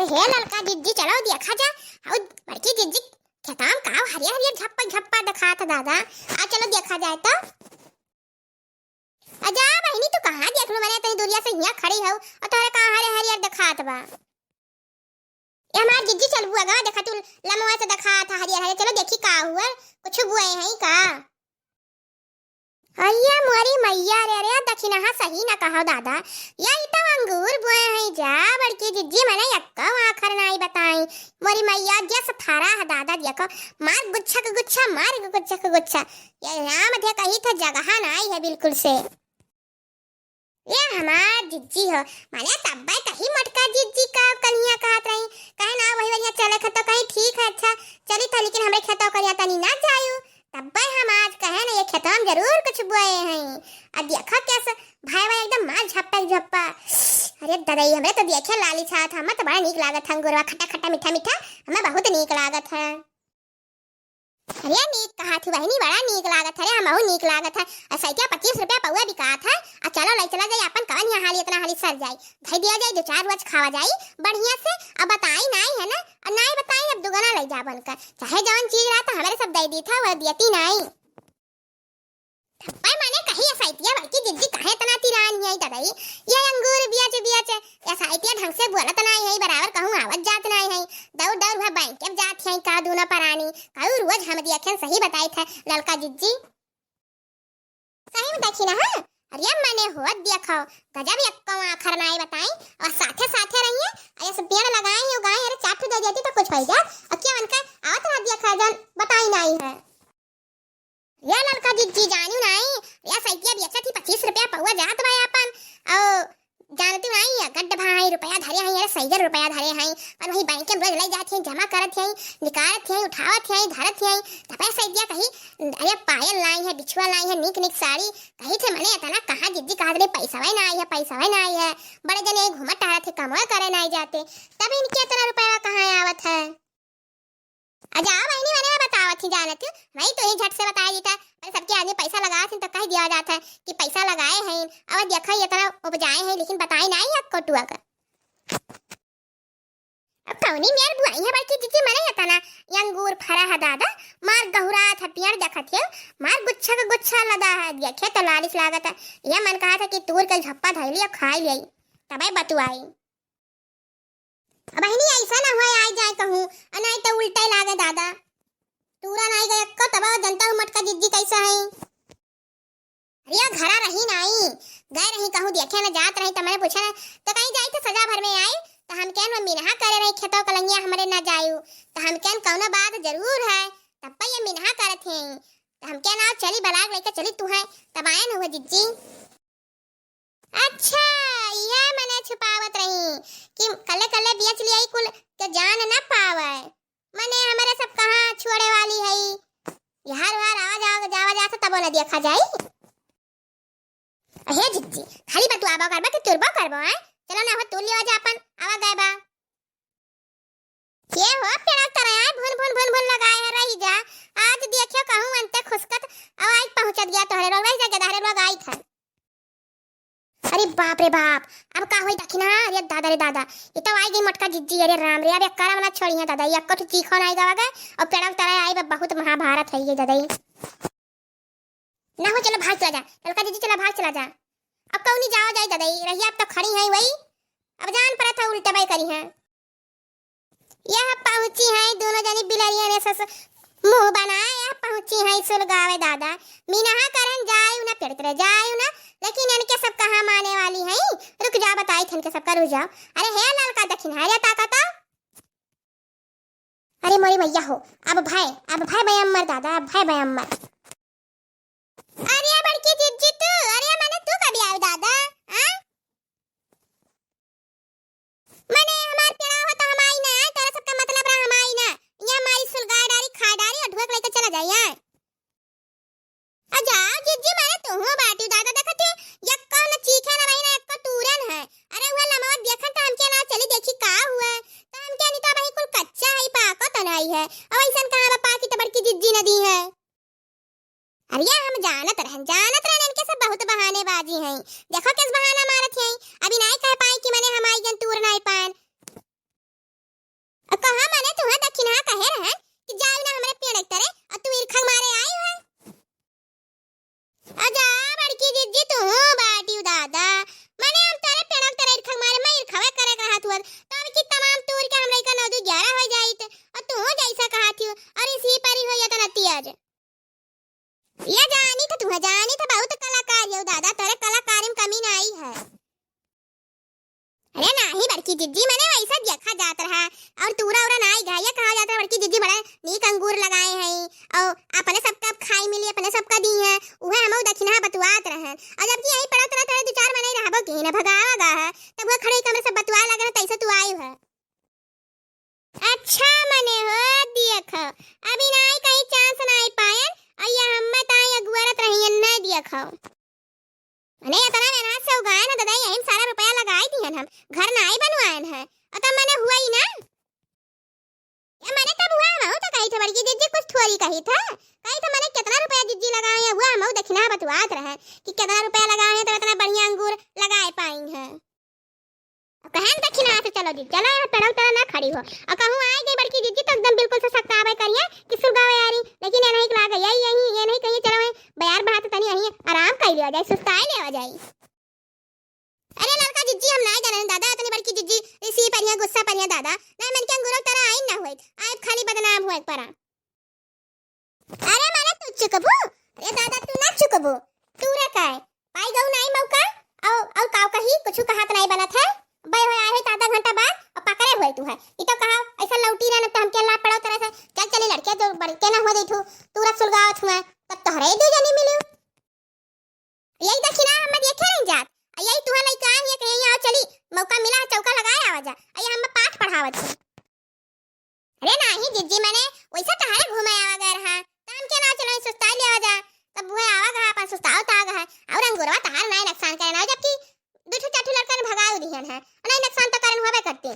अरे हे ललका जिज्जी चलो देखा जा। और बड़की जिज्जी खेताम का हरियर हरियर झप्पा झप्पा दिखा था दादा। आ चलो देखा जाए तो। अजा बहनी तू कहाँ देख लो मैंने तई दूरिया से यहाँ खड़ी हो और तोरे कहाँ हरे हरियर दिखात बा। ये हमार जिज्जी चल बुआ गा देखा तू लमवा से दिखा था हरियर हरियर। चलो देखी का हुआ कुछ बुआए हैं का। अय्या मोरी मैया रे रे दक्षिणा हा सही ना कहो दादा। या इता अंगूर बुए हैं जा बड़की जिज्जी मैंने यक्का आखर नाई बताई। मोरी मैया जैसे थारा है दादा देखो मार गुच्छा का गुच्छा मार गुच्छा का गुच्छा। ये राम थे कहीं था जगह नाई है बिल्कुल से। ये हमार जिज्जी हो माने तब्बा कहीं मटका जिज्जी का कन्हिया कहत रही कहे ना वही वही चले खतो कहीं ठीक है अच्छा चली था लेकिन हमरे खेतों करिया तनी ना जायू तब्बा हम आज कहे ना ये खेतों में जरूर कुछ बुआए हैं। अब देखा कैसे भाई भाई एकदम मार झप्पा झप्पा। अरे दादाई हमें तो देखे लाली छा था हमें तो बड़ा नीक लागत है अंगूरवा खट्टा खट्टा मीठा मीठा हमें बहुत नीक लागत है। अरे नीक कहा थी बहनी बड़ा नीक लागत है हमहू नीक लागत है। ऐसा क्या 25 रुपया पौवा बिकात है। आ चलो ले चला जाए अपन कवन यहाँ हाली इतना हाली सर जाए धई दिया जाए 2-4 रोज खावा जाए बढ़िया से। अब बताई नहीं है ना और नहीं बताई अब दुगना ले जा बनकर चाहे जवन चीज रहा था हमारे सब दे दी था वह देती नहीं। भाई मैंने कही ऐसा बल्कि जिज्जी कहे तना तिरान है दादाई ये अंगूर बियाच ऐसा ढंग से बोलत नहीं है बराबर कहूं आवत जात नहीं है। दौड़ दौड़ वह बैंक के जात है का दूना परानी कहूं रोज हम देखे सही बताई था ललका जिज्जी सही में देखी ना। हां अरे मैंने होत देखो गजब यक्का आखर नहीं बताई और साथे साथे रहिए ऐसे पेड़ लगाए हैं उगाए अरे चाट दे देती तो कुछ हो जा और क्या बनका आवत ना देखा जन बताई नहीं है। ये ललका जिज्जी जानू नहीं या सैतिया बेचा थी 25 रुपया पौवा जात भाई अपन और जानती नहीं है गड्ढ भाई रुपया धरे हैं यार सही रुपया धरे हैं और वही बैंक में रोज ले जाते हैं जमा करत हैं निकालत हैं उठावत हैं धरत हैं तपे सैतिया कहीं अरे पायल लाई है बिछुआ लाई है निक निक साड़ी कहीं थे मने इतना कहां जिज्जी कहा दे पैसा वही ना आई है पैसा वही ना आई है बड़े जने घूमत टहरत थे कमाए करे नहीं जाते तब इनके इतना रुपया कहां आवत है। अजा बहनी मैंने बतावत थी जानत नहीं तो ही झट से बताया देता पर सबके आगे पैसा लगाए थे तो कह दिया जाता है कि पैसा लगाए हैं अब देखा ये तरह उपजाए हैं लेकिन बताई नहीं है कोटुआ का। अब कौनी मेर बुआई है बल्कि जिज्जी मैंने ये ना ये अंगूर फरा है दादा मार गहुरा था पियर देखत है मार गुच्छा का गुच्छा लदा है देखे तो लालिश लागत है। ये मन कहा था कि तूर का झप्पा धैली और खाई ली तबे बतुआई। बहनी ऐसा ना हुआ आई जाए कहूं नहीं तो उल्टा ही लागे दादा तूरा नहीं गया को तब जनता हूं मटका जिज्जी कैसा है। अरे घरा रही नहीं गए रही कहूं देखे ना जात रही तो मैंने पूछा तो कहीं जाई तो सजा भर में आई तो हम कहन मिनहा करे रही खेतों कलंगिया हमरे ना जायू तो हम कहन कौनो बात जरूर है तब ये मिनहा करत हैं तो हम कहन आओ चली बलाग लेके चली तू है तब आए न हुआ जिज्जी। अच्छा ये मैंने छुपावत रही कि कले कले बेच लिया कुल तो जान ना पावे मने हमारे सब कहां छोड़े वाली है यार यार आवाज आवाज जावा जाता तब ना देखा जाई। हे जिज्जी खाली बतू आबा करबा कि तुरबा करबा है चलो ना हो तू लियो जा अपन आवा गए बा ये हो पेड़ा तरह भुन भुन भुन भुन लगाए है रही जा आज देखियो कहूं अंते खुशकत आवाज पहुंच गया तोहरे रोग रही जगह धारे रोग आई था। अरे बाप रे बाप अब का होई दखिना अरे दादा रे दादा ये तो आई गई मटका जिज्जी अरे राम रे अब करा वाला छोड़ी है दादा ये को तो चीखो नहीं गावा और पेड़ा तरह आई बहुत महाभारत है ये दादा ना हो चलो भाग चला जा ललका जिज्जी चला भाग चला जा अब कौनी जाओ जाए दादा रही अब तो खड़ी है वही अब जान पड़ा था उल्टा बाई करी है। यह पहुंची है दोनों जनी बिलरिया ने सस मुंह बनाया यह पहुंची है सुलगावे दादा मीनहा करन जायू ना पेड़ तरह जायू ना लेकिन इनके सब कहां माने वाली है रुक जा बताई थन के सब कर रुक जाओ। अरे हे ललका दक्षिण है ताकता अरे मोरी मैया हो अब भाई भयम्मर दादा अब भाई भयम्मर। अरे बड़की जिज्जी तू अरे मैंने तू कभी आयो दादा हां मैंने हमार पेड़ा हो तो हम आई ना तेरा सबका मतलब रहा हम आई ना ये हमारी सुलगाई डारी खा डारी और ढोक लेके चला जाए यार। अजा जिज्जी मैंने तू हो बाटी दादा देखते यक्का न चीखे ना भाई ना यक्का तूरन है अरे वो लमोट देखन तो हमके ना चली देखी का हुआ तो हमके नहीं तो भाई कुल कच्चा है पाको तो नहीं है अब ऐसन कहां बापा की तो बड़की जिज्जी नदी है। अरे हम जानत रहन इनके सब बहुत बहानेबाजी हैं देखो किस बहाना मारत हैं अभी नहीं कह पाई कि मैंने हमारी जन तूर नहीं पान अच्छा मने हो देखो अभी नाई कहीं चांस नाई पायन अया हम्मत आई अगुवरत रही न देखो अने इतना मेहनत से उगाए ना दादा यही सारा रुपया लगाई दिहन हम घर नाई बनवाएन है अत मने हुआ ही ना ये मने तब हुआ हम तो कही थे बड़की जिज्जी कुछ थोड़ी कही था कही था मने कितना रुपया जिज्जी लगाए हैं हुआ हम दक्षिणा बतवात रहे कि कितना रुपया लगाए हैं तो इतना बढ़िया अंगूर लगाए पाई हैं कहन दक्षिणा से चलो जी चलो पेड़ों तरह ना खड़ी हो और कहूं आए गई बड़की जिज्जी तो एकदम बिल्कुल से सख्तावे करिए कि सुलगावे यारी लेकिन ये नहीं लागे यही ये नहीं कहिए चलो बयार बात तनी यही आराम कर लिया जाए सुस्ताई ले आ जाए अरे लड़का जिज्जी हम ना जाने दादा इतनी बड़की जिज्जी इसी परिया गुस्सा परिया दादा ना मन के अंगूरों तरह आई ना होई आज खाली बदनाम होए परा अरे मारे तू चुकबू अरे दादा तू ना चुकबू तू रे काय पाई गऊ नहीं मौका औ काव कही कुछ कहत नहीं बनत है बे हो आए आधा घंटा बाद और पकड़े हुए तू है ई तो कहा ऐसा लौटी रहना तो हम के ला पड़ो तरह से चल चली लड़के जो बड़के ना हो देथू तू रख सुलगावत हुआ तब तोहरे दो जनी मिलियो यही दक्षिणा हम देखे नहीं जात यही तू लई का ये कहीं आओ चली मौका मिला चौका लगाए आवा जा अय हम पाठ पढ़ावत अरे नहीं जिज्जी मैंने वैसा तहारे घुमाए आवा गए रहा तम के ना चलो सुस्ताई ले आवा जा तब वो आवा गा अपन सुस्ताओ ता गा और अंगुरवा तहार नहीं नुकसान करे ना जबकि दूठो चाठो लड़का ने भगाओ दिहन है नहीं नुकसान तो कारण होबे करती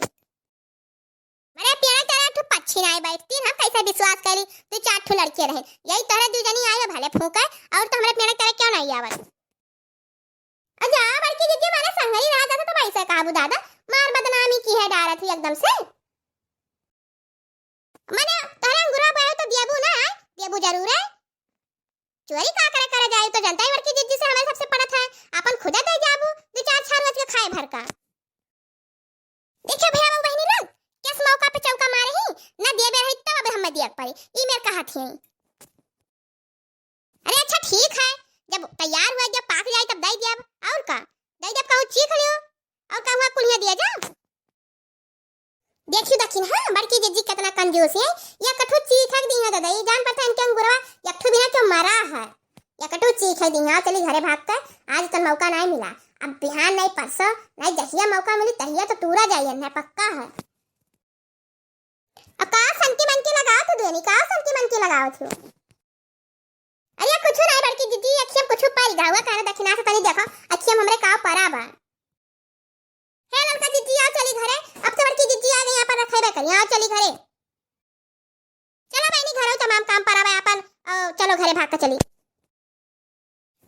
मेरे प्यारे तेरा ठो पक्षी नहीं बैठती हम कैसे विश्वास करी तू चाठो लड़के रहे यही तरह दू जनी आए भले फूंका और तो हमारे प्यारे तेरे क्यों नहीं आवत अजा बड़की जिज्जी माने संगरी रहा जाता तो पैसे काबू दादा मार बदनामी की है डारा थी एकदम से माने तारे अंगूरा पाए तो देबू ना देबू जरूर है चोरी का करे जाए तो जनता ही बड़की जिज्जी से हमारे सबसे पड़ा था अपन खुदा दे जाबू दो चार छान बच के खाए भर का देखो भैया वो बहनी लोग किस मौका पे चौका मारे ही ना देबे रही तब अब हम दिया पड़ी ई मेरे कहा थी अरे अच्छा ठीक है जब तैयार हुआ जब पाक जाए तब दई दिया और का दई जब कहू चीख लियो और कहूं कुलिया दिया जा देखियो दक्षिण हां बड़की जिज्जी कितना कंजूस है या कठो चीख दी है दादा ये जान पता इनके अंगुरवा यठो बिना क्यों मरा है या कठो चीख दी है चली घरे भाग कर आज तो मौका नहीं मिला अब बिहान नहीं परसों नहीं जहिया मौका मिली तहिया तो टूरा जाइए ना पक्का है का संती मन के लगाओ तो देनी का संती मन के लगाओ थी अरे कुछ नहीं बड़की जिज्जी अखियम कुछ पाई गावा काना दक्षिणा से तनी देखो अखियम हमरे का परा बा है लड़का जिज्जी आओ चली घरे अब तो बड़की जिज्जी आ गई यहां पर रखे बे करी आओ चली घरे चलो बहनी घरे तमाम काम परा बा अपन चलो घरे भाग कर चली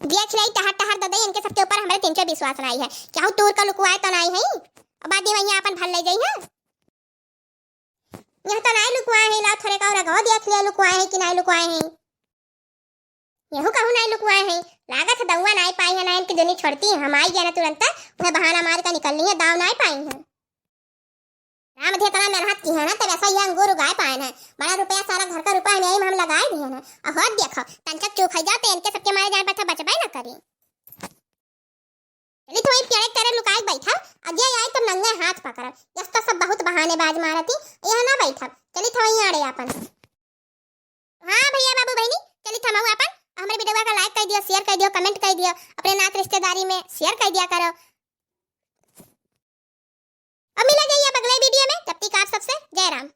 देख रही टहर टहर ददई इनके सबके ऊपर हमरे 300 विश्वास नहीं है क्या तोर का लुकवाए तो नहीं है अब आदि वहीं अपन भल ले जाई है यह तो नहीं लुकवाए है ला थोड़े का रगो देख ले लुकवाए है कि नहीं लुकवाए है यहू कहू नहीं लुकवाए है लागत दउआ नहीं पाई है ना इनकी दुनी छोड़ती हम आई गए ना तुरंत उन्हें बहाना मार कर निकलनी है दाव नहीं पाई है राम थे तना मेहनत की है ना तब ऐसा ये अंगूर उगाए पाए ना बड़ा रुपया सारा घर का रुपया में हम लगाए दिए ना और हद देखो तंचक चूख जाते इनके सबके मारे जान बैठा बचबाई ना करी चली थोड़ी प्यारे तेरे लुकाई बैठा अजय आई तो नंगे हाथ पकड़ यस तो सब बहुत बहानेबाज मारती यह ना बैठा चली थोड़ी आड़े अपन हां भैया बाबू बहनी चली थमाऊ अपन हमारे वीडियो का लाइक कर दियो शेयर कर दियो कमेंट कर दियो अपने नात रिश्तेदारी में शेयर कर दिया करो अब मिलेंगे ये अगले वीडियो में तब तक आप सबसे जय राम।